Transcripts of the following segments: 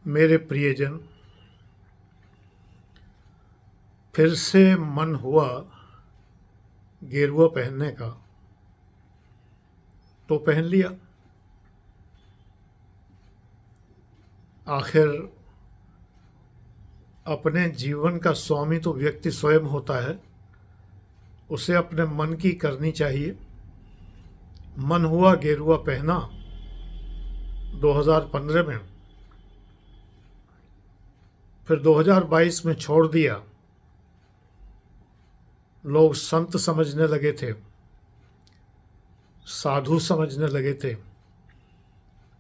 मेरे प्रियजन, फिर से मन हुआ गेरुआ पहनने का तो पहन लिया। आखिर अपने जीवन का स्वामी तो व्यक्ति स्वयं होता है, उसे अपने मन की करनी चाहिए। मन हुआ गेरुआ पहना 2015 में, फिर 2022 में छोड़ दिया। लोग संत समझने लगे थे, साधु समझने लगे थे,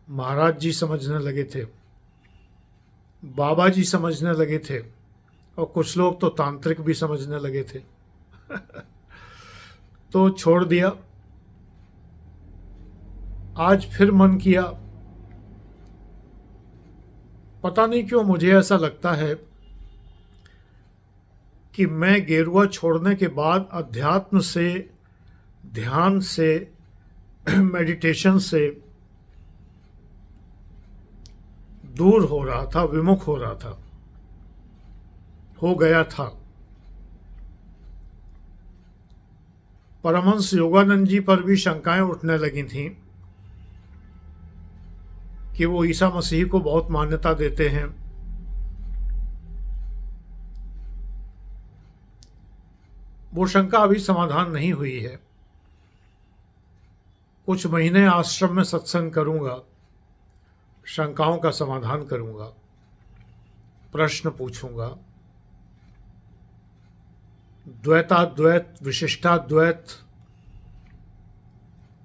महाराज जी समझने लगे थे, बाबा जी समझने लगे थे, और कुछ लोग तो तांत्रिक भी समझने लगे थे। तो छोड़ दिया। आज फिर मन किया। पता नहीं क्यों मुझे ऐसा लगता है कि मैं गेरुआ छोड़ने के बाद अध्यात्म से, ध्यान से, मेडिटेशन से दूर हो रहा था, विमुख हो रहा था, हो गया था। परमहंस योगानंद जी पर भी शंकाएं उठने लगी थीं कि वो ईसा मसीह को बहुत मान्यता देते हैं। वो शंका अभी समाधान नहीं हुई है। कुछ महीने आश्रम में सत्संग करूंगा, शंकाओं का समाधान करूंगा, प्रश्न पूछूंगा। द्वैताद्वैत, विशिष्टाद्वैत,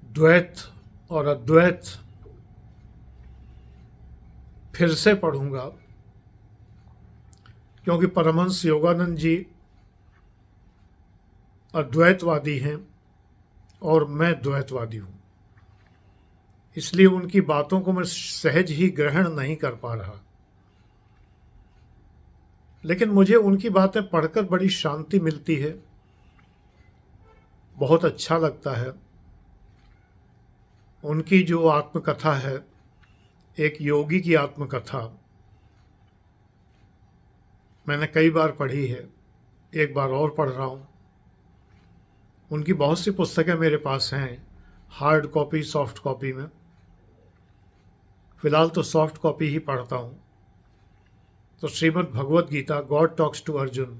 द्वैत और अद्वैत फिर से पढ़ूंगा, क्योंकि परमहंस योगानंद जी अद्वैतवादी हैं और मैं द्वैतवादी हूं। इसलिए उनकी बातों को मैं सहज ही ग्रहण नहीं कर पा रहा। लेकिन मुझे उनकी बातें पढ़कर बड़ी शांति मिलती है, बहुत अच्छा लगता है। उनकी जो आत्मकथा है, एक योगी की आत्मकथा, मैंने कई बार पढ़ी है, एक बार और पढ़ रहा हूँ। उनकी बहुत सी पुस्तकें मेरे पास हैं, हार्ड कॉपी, सॉफ्ट कॉपी में। फिलहाल तो सॉफ्ट कॉपी ही पढ़ता हूँ। तो Shrimad Bhagavad Gita, God talks to Arjun,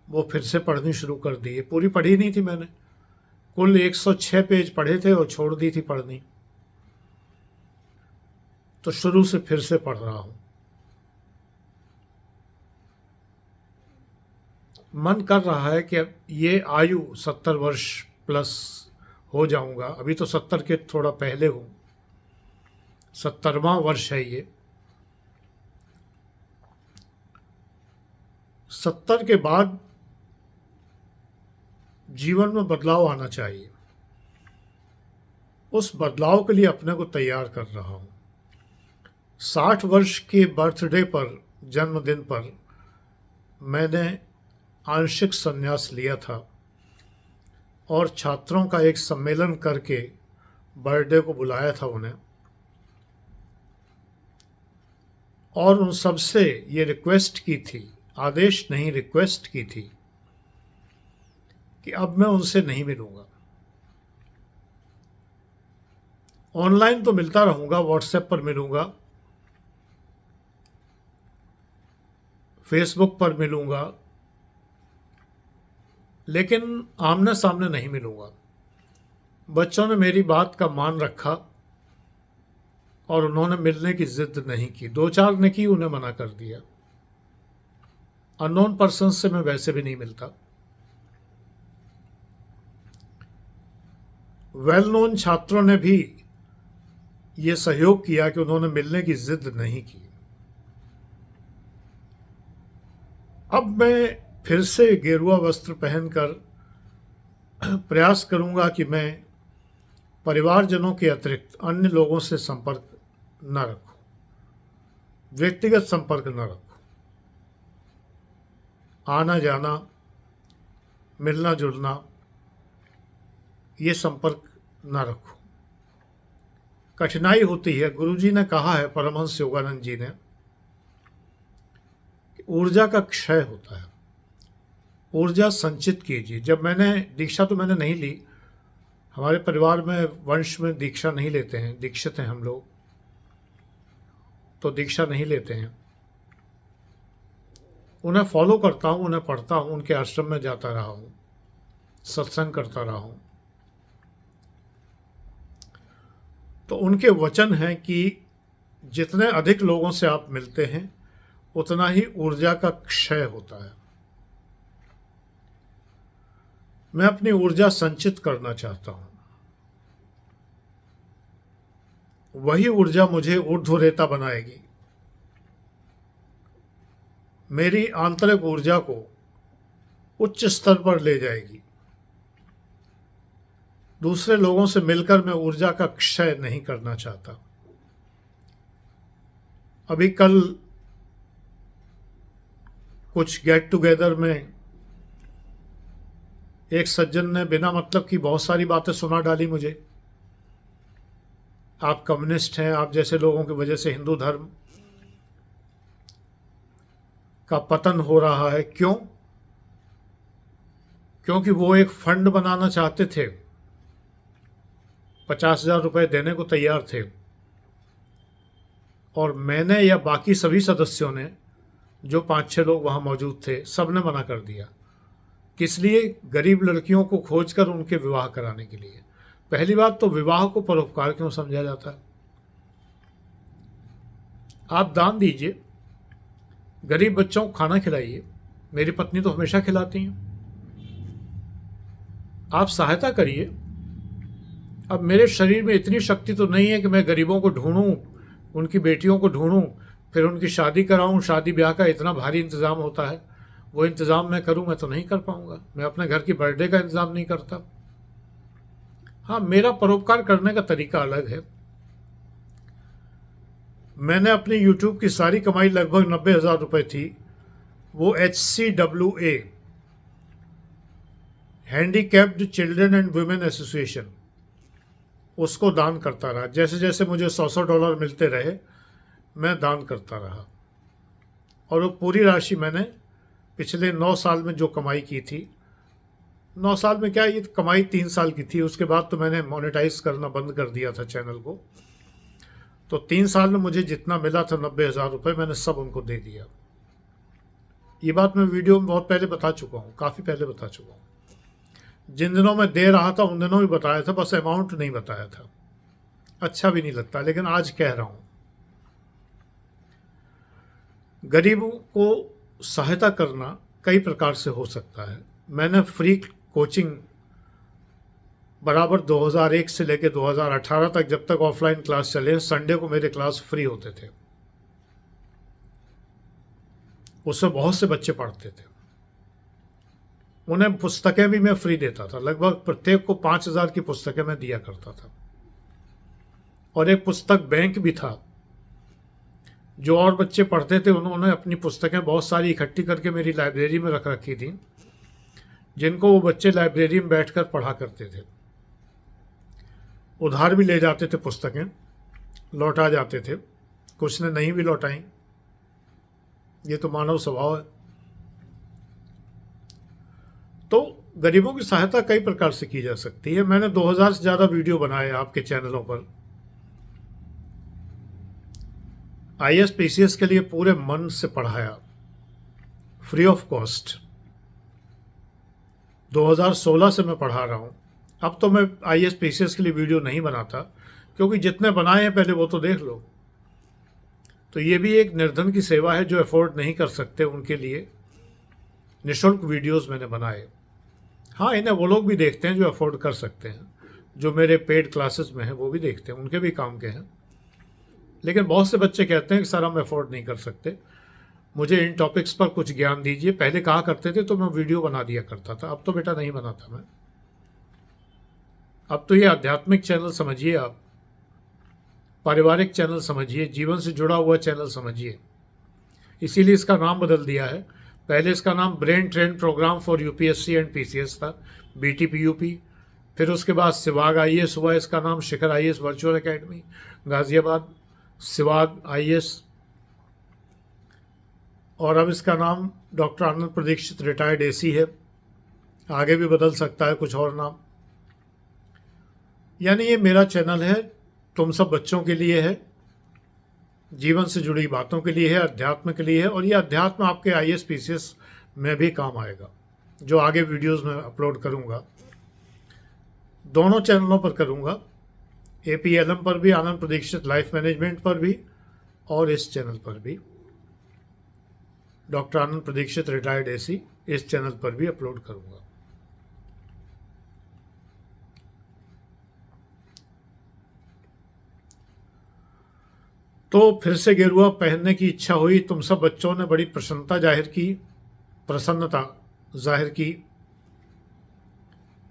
वो फिर से पढ़नी शुरू कर दी है। पूरी पढ़ी नहीं थी मैंने, कुल 106 पेज पढ़े थे और छोड़ दी थी पढ़नी। तो शुरू से फिर से पढ़ रहा हूँ। मन कर रहा है कि अब ये आयु 70 वर्ष प्लस हो जाऊंगा। अभी तो 70 के थोड़ा पहले हूँ, 70वां वर्ष है ये। 70 के बाद जीवन में बदलाव आना चाहिए। उस बदलाव के लिए अपने को तैयार कर रहा हूँ। 60 वर्ष के बर्थडे पर, जन्मदिन पर, मैंने आंशिक संन्यास लिया था और छात्रों का एक सम्मेलन करके बर्थडे को बुलाया था उन्हें, और उन सबसे ये रिक्वेस्ट की थी, आदेश नहीं रिक्वेस्ट की थी, कि अब मैं उनसे नहीं मिलूंगा। ऑनलाइन तो मिलता रहूंगा, व्हाट्सएप पर मिलूंगा, फेसबुक पर मिलूंगा, लेकिन आमने सामने नहीं मिलूंगा। बच्चों ने मेरी बात का मान रखा और उन्होंने मिलने की जिद नहीं की। 2-4 ने की, उन्हें मना कर दिया। अननोन पर्सन से मैं वैसे भी नहीं मिलता। वेल नोन छात्रों ने भी ये सहयोग किया कि उन्होंने मिलने की जिद नहीं की। अब मैं फिर से गेरुआ वस्त्र पहनकर प्रयास करूंगा कि मैं परिवारजनों के अतिरिक्त अन्य लोगों से संपर्क न रखूं, व्यक्तिगत संपर्क न रखूं। आना जाना, मिलना जुलना, ये संपर्क न रखूं। कठिनाई होती है। गुरुजी ने कहा है, परमहंस योगानंद जी ने, कि ऊर्जा का क्षय होता है, ऊर्जा संचित कीजिए। जब मैंने दीक्षा तो मैंने नहीं ली, हमारे परिवार में वंश में दीक्षा नहीं लेते हैं, दीक्षित हैं हम लोग, तो दीक्षा नहीं लेते हैं। उन्हें फॉलो करता हूँ, उन्हें पढ़ता हूँ, उनके आश्रम में जाता रहा हूँ, सत्संग करता रहा हूँ। तो उनके वचन हैं कि जितने अधिक लोगों से आप मिलते हैं उतना ही ऊर्जा का क्षय होता है। मैं अपनी ऊर्जा संचित करना चाहता हूं। वही ऊर्जा मुझे ऊर्ध्वरेता बनाएगी, मेरी आंतरिक ऊर्जा को उच्च स्तर पर ले जाएगी। दूसरे लोगों से मिलकर मैं ऊर्जा का क्षय नहीं करना चाहता। अभी कल कुछ गेट टुगेदर में एक सज्जन ने बिना मतलब की बहुत सारी बातें सुना डाली मुझे। आप कम्युनिस्ट हैं, आप जैसे लोगों की वजह से हिंदू धर्म का पतन हो रहा है। क्यों? क्योंकि वो एक फंड बनाना चाहते थे, 50,000 रुपये देने को तैयार थे, और मैंने या बाकी सभी सदस्यों ने, जो 5-6 लोग वहाँ मौजूद थे, सब ने मना कर दिया। किस लिए? गरीब लड़कियों को खोजकर उनके विवाह कराने के लिए। पहली बात तो विवाह को परोपकार क्यों समझा जाता है? आप दान दीजिए, गरीब बच्चों को खाना खिलाइए, मेरी पत्नी तो हमेशा खिलाती हैं। आप सहायता करिए। अब मेरे शरीर में इतनी शक्ति तो नहीं है कि मैं गरीबों को ढूंढूं, उनकी बेटियों को ढूंढूं, फिर उनकी शादी कराऊं। शादी ब्याह का इतना भारी इंतज़ाम होता है, वो इंतज़ाम मैं करूं, मैं तो नहीं कर पाऊंगा। मैं अपने घर की बर्थडे का इंतज़ाम नहीं करता। हाँ, मेरा परोपकार करने का तरीका अलग है। मैंने अपनी यूट्यूब की सारी कमाई, लगभग 90,000 रुपये थी, वो HCWA, handicapped children and women association, उसको दान करता रहा। जैसे जैसे मुझे $100 मिलते रहे, मैं दान करता रहा। और वो पूरी राशि मैंने पिछले 9 साल में जो कमाई की थी, 9 साल में क्या, ये कमाई 3 साल की थी। उसके बाद तो मैंने मोनेटाइज करना बंद कर दिया था चैनल को। तो 3 साल में मुझे जितना मिला था 90,000 रुपये, मैंने सब उनको दे दिया। ये बात मैं वीडियो में बहुत पहले बता चुका हूँ, काफ़ी पहले बता चुका हूँ। जिन दिनों मैं दे रहा था उन दिनों भी बताया था, बस अमाउंट नहीं बताया था। अच्छा भी नहीं लगता, लेकिन आज कह रहा हूँ। गरीबों को सहायता करना कई प्रकार से हो सकता है। मैंने फ्री कोचिंग बराबर 2001 से लेकर 2018 तक, जब तक ऑफलाइन क्लास चले, संडे को मेरे क्लास फ्री होते थे। उसमें बहुत से बच्चे पढ़ते थे। उन्हें पुस्तकें भी मैं फ्री देता था। लगभग प्रत्येक को 5,000 की पुस्तकें मैं दिया करता था। और एक पुस्तक बैंक भी था। जो और बच्चे पढ़ते थे उन्होंने अपनी पुस्तकें बहुत सारी इकट्ठी करके मेरी लाइब्रेरी में रख रखी थी, जिनको वो बच्चे लाइब्रेरी में बैठकर पढ़ा करते थे। उधार भी ले जाते थे पुस्तकें, लौटा जाते थे, कुछ ने नहीं भी लौटाई। ये तो मानव स्वभाव है। तो गरीबों की सहायता कई प्रकार से की जा सकती है। मैंने 2000 से ज़्यादा वीडियो बनाए आपके चैनलों पर। IAS PCS के लिए पूरे मन से पढ़ाया, फ्री ऑफ कॉस्ट। 2016 से मैं पढ़ा रहा हूँ। अब तो मैं IAS PCS के लिए वीडियो नहीं बनाता, क्योंकि जितने बनाए हैं पहले वो तो देख लो। तो ये भी एक निर्धन की सेवा है, जो अफोर्ड नहीं कर सकते, उनके लिए निःशुल्क वीडियोस मैंने बनाए। हाँ, इन्हें वो लोग भी देखते हैं जो अफोर्ड कर सकते हैं, जो मेरे पेड क्लासेस में हैं वो भी देखते हैं, उनके भी काम के हैं। लेकिन बहुत से बच्चे कहते हैं कि सर हम अफोर्ड नहीं कर सकते, मुझे इन टॉपिक्स पर कुछ ज्ञान दीजिए। पहले कहा करते थे तो मैं वीडियो बना दिया करता था, अब तो बेटा नहीं बनाता मैं। अब तो ये आध्यात्मिक चैनल समझिए, आप पारिवारिक चैनल समझिए, जीवन से जुड़ा हुआ चैनल समझिए। इसीलिए इसका नाम बदल दिया है। पहले इसका नाम brain train programme for UPSC and PCS था, BTPUP। फिर उसके बाद सिवाग IAS हुआ, इसका नाम Shikhar IAS virtual academy Ghaziabad, सिवाग IAS। और अब इसका नाम डॉक्टर आनंद प्रदीक्षित रिटायर्ड AC है, आगे भी बदल सकता है कुछ और नाम। यानी ये मेरा चैनल है, तुम सब बच्चों के लिए है, जीवन से जुड़ी बातों के लिए है, अध्यात्म के लिए है। और ये अध्यात्म आपके IAS PCS में भी काम आएगा, जो आगे वीडियोस में अपलोड करूँगा। दोनों चैनलों पर करूँगा, APLM पर भी, आनंद प्रदीक्षित लाइफ मैनेजमेंट पर भी, और इस चैनल पर भी, डॉक्टर आनंद प्रदीक्षित रिटायर्ड AC, इस चैनल पर भी अपलोड करूँगा। तो फिर से गेरुआ पहनने की इच्छा हुई। तुम सब बच्चों ने बड़ी प्रसन्नता जाहिर की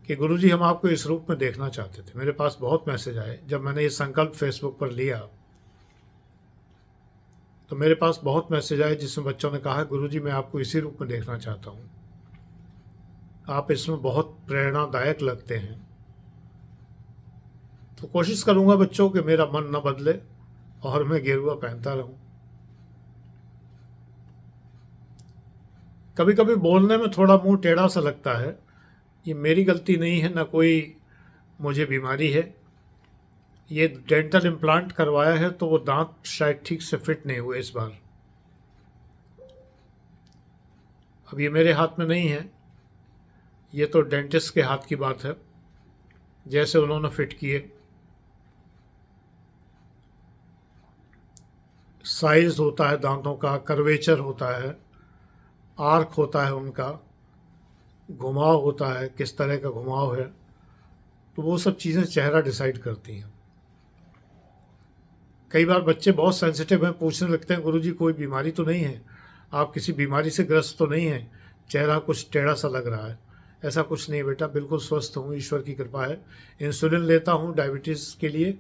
कि गुरुजी हम आपको इस रूप में देखना चाहते थे। मेरे पास बहुत मैसेज आए जब मैंने ये संकल्प फेसबुक पर लिया, तो मेरे पास बहुत मैसेज आए जिसमें बच्चों ने कहा गुरुजी मैं आपको इसी रूप में देखना चाहता हूँ, आप इसमें बहुत प्रेरणादायक लगते हैं। तो कोशिश करूँगा बच्चों कि मेरा मन न बदले और मैं गेरुआ पहनता रहूं। कभी कभी बोलने में थोड़ा मुंह टेढ़ा सा लगता है, ये मेरी गलती नहीं है, ना कोई मुझे बीमारी है। ये डेंटल इम्प्लांट करवाया है तो वो दांत शायद ठीक से फिट नहीं हुए इस बार। अब ये मेरे हाथ में नहीं है, ये तो डेंटिस्ट के हाथ की बात है, जैसे उन्होंने फिट किए। साइज होता है दांतों का, कर्वेचर होता है, आर्क होता है उनका, घुमाव होता है, किस तरह का घुमाव है, तो वो सब चीज़ें चेहरा डिसाइड करती हैं। कई बार बच्चे बहुत सेंसिटिव हैं, पूछने लगते हैं गुरुजी कोई बीमारी तो नहीं है, आप किसी बीमारी से ग्रस्त तो नहीं हैं, चेहरा कुछ टेढ़ा सा लग रहा है। ऐसा कुछ नहीं बेटा, बिल्कुल स्वस्थ हूँ, ईश्वर की कृपा है। इंसुलिन लेता हूँ डायबिटीज़ के लिए,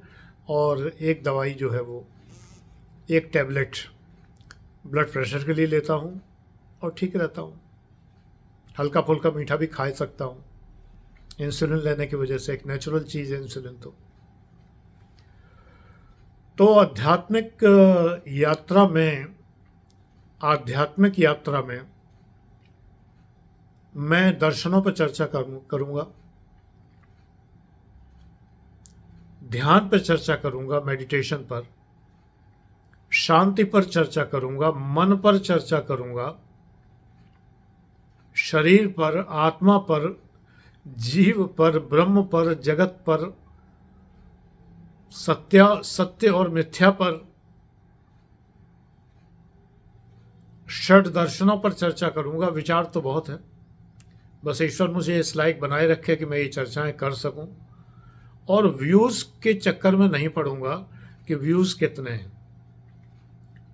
और एक दवाई जो है वो एक टैबलेट ब्लड प्रेशर के लिए लेता हूँ, और ठीक रहता हूँ। हल्का फुल्का मीठा भी खा सकता हूँ इंसुलिन लेने की वजह से, एक नेचुरल चीज़ है इंसुलिन। तो आध्यात्मिक यात्रा में मैं दर्शनों पर चर्चा करूँगा, ध्यान पर चर्चा करूँगा, मेडिटेशन पर, शांति पर चर्चा करूँगा, मन पर चर्चा करूँगा, शरीर पर, आत्मा पर, जीव पर, ब्रह्म पर, जगत पर, सत्य और मिथ्या पर, षड दर्शनों पर चर्चा करूँगा। विचार तो बहुत है, बस ईश्वर मुझे इस लायक बनाए रखे कि मैं ये चर्चाएं कर सकूं, और व्यूज़ के चक्कर में नहीं पड़ूंगा कि व्यूज़ कितने हैं।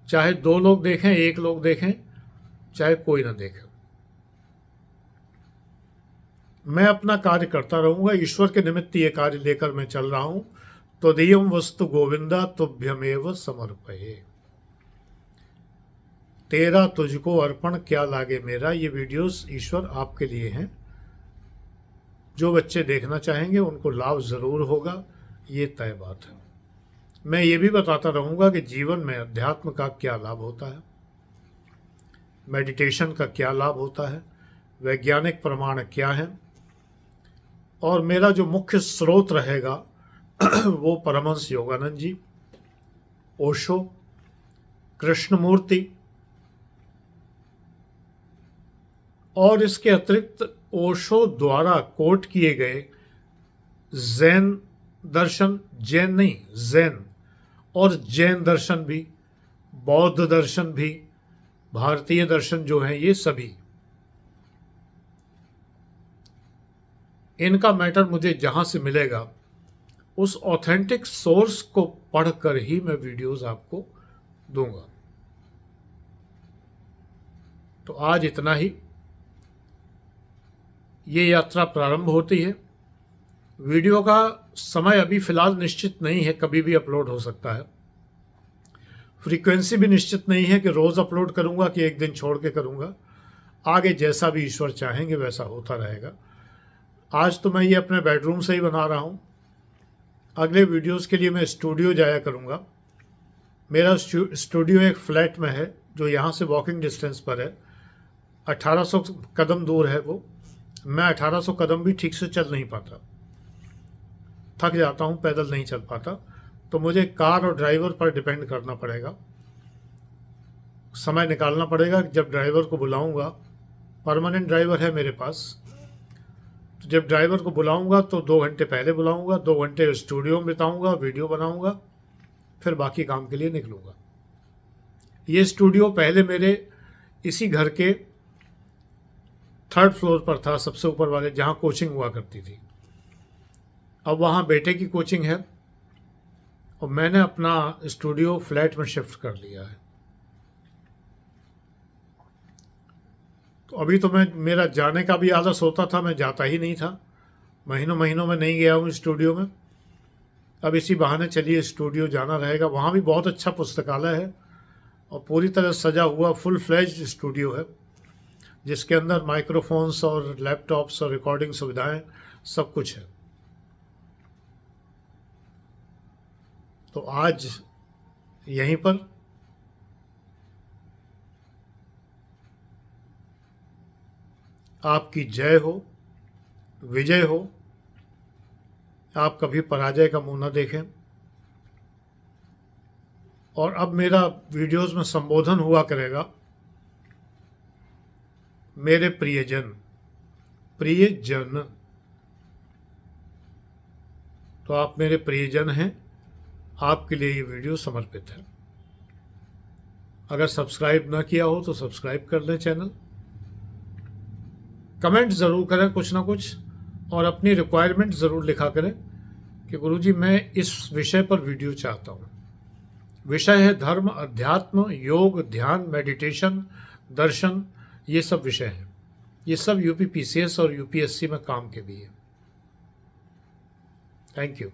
चाहे 2 लोग देखें, 1 लोग देखें, चाहे कोई ना देखे, मैं अपना कार्य करता रहूंगा। ईश्वर के निमित्त ये कार्य लेकर मैं चल रहा हूं। त्वदीयं वस्तु गोविंदा तुभ्यमेव समर्पये, तेरा तुझको अर्पण क्या लागे मेरा। ये वीडियोस ईश्वर आपके लिए हैं, जो बच्चे देखना चाहेंगे उनको लाभ ज़रूर होगा, ये तय बात है। मैं ये भी बताता रहूँगा कि जीवन में अध्यात्म का क्या लाभ होता है, मेडिटेशन का क्या लाभ होता है, वैज्ञानिक प्रमाण क्या है। और मेरा जो मुख्य स्रोत रहेगा वो परमहंस योगानंद जी, ओशो, कृष्णमूर्ति, और इसके अतिरिक्त ओशो द्वारा कोट किए गए जैन दर्शन, जैन नहीं जैन, और जैन दर्शन भी, बौद्ध दर्शन भी, भारतीय दर्शन जो हैं ये सभी, इनका मैटर मुझे जहां से मिलेगा उस ऑथेंटिक सोर्स को पढ़कर ही मैं वीडियोस आपको दूंगा। तो आज इतना ही। ये यात्रा प्रारंभ होती है। वीडियो का समय अभी फ़िलहाल निश्चित नहीं है, कभी भी अपलोड हो सकता है। फ्रीक्वेंसी भी निश्चित नहीं है कि रोज़ अपलोड करूँगा कि एक दिन छोड़ के करूँगा। आगे जैसा भी ईश्वर चाहेंगे वैसा होता रहेगा। आज तो मैं ये अपने बेडरूम से ही बना रहा हूँ। अगले वीडियोस के लिए मैं स्टूडियो जाया करूँगा। मेरा स्टूडियो एक फ्लैट में है जो यहाँ से वॉकिंग डिस्टेंस पर है। 1800 कदम दूर है वो। मैं 1800 कदम भी ठीक से चल नहीं पाता, थक जाता हूँ, पैदल नहीं चल पाता। तो मुझे कार और ड्राइवर पर डिपेंड करना पड़ेगा, समय निकालना पड़ेगा। जब ड्राइवर को बुलाऊंगा, परमानेंट ड्राइवर है मेरे पास, तो जब ड्राइवर को बुलाऊंगा तो 2 घंटे पहले बुलाऊंगा, 2 घंटे स्टूडियो में बिताऊंगा, वीडियो बनाऊंगा, फिर बाकी काम के लिए निकलूंगा। ये स्टूडियो पहले मेरे इसी घर के 3rd फ्लोर पर था, सबसे ऊपर वाले, जहाँ कोचिंग हुआ करती थी। अब वहाँ बेटे की कोचिंग है और मैंने अपना स्टूडियो फ्लैट में शिफ्ट कर लिया है। तो अभी तो मेरा जाने का भी आलस होता था, मैं जाता ही नहीं था, महीनों महीनों में नहीं गया हूँ स्टूडियो में। अब इसी बहाने चलिए स्टूडियो जाना रहेगा। वहाँ भी बहुत अच्छा पुस्तकालय है और पूरी तरह सजा हुआ फुल फ्लैज्ड स्टूडियो है, जिसके अंदर माइक्रोफोन्स और लैपटॉप्स और रिकॉर्डिंग सुविधाएं सब कुछ है। तो आज यहीं पर आपकी जय हो, विजय हो। आप कभी पराजय का मुंह न देखें। और अब मेरा वीडियोस में संबोधन हुआ करेगा, मेरे प्रियजन, प्रियजन। तो आप मेरे प्रियजन हैं, आपके लिए ये वीडियो समर्पित है। अगर सब्सक्राइब ना किया हो तो सब्सक्राइब कर लें चैनल। कमेंट ज़रूर करें कुछ ना कुछ, और अपनी रिक्वायरमेंट ज़रूर लिखा करें कि गुरुजी मैं इस विषय पर वीडियो चाहता हूँ। विषय है धर्म, अध्यात्म, योग, ध्यान, मेडिटेशन, दर्शन, ये सब विषय हैं। ये सब यूपी PCS और UPSC में काम के भी हैं। Thank you.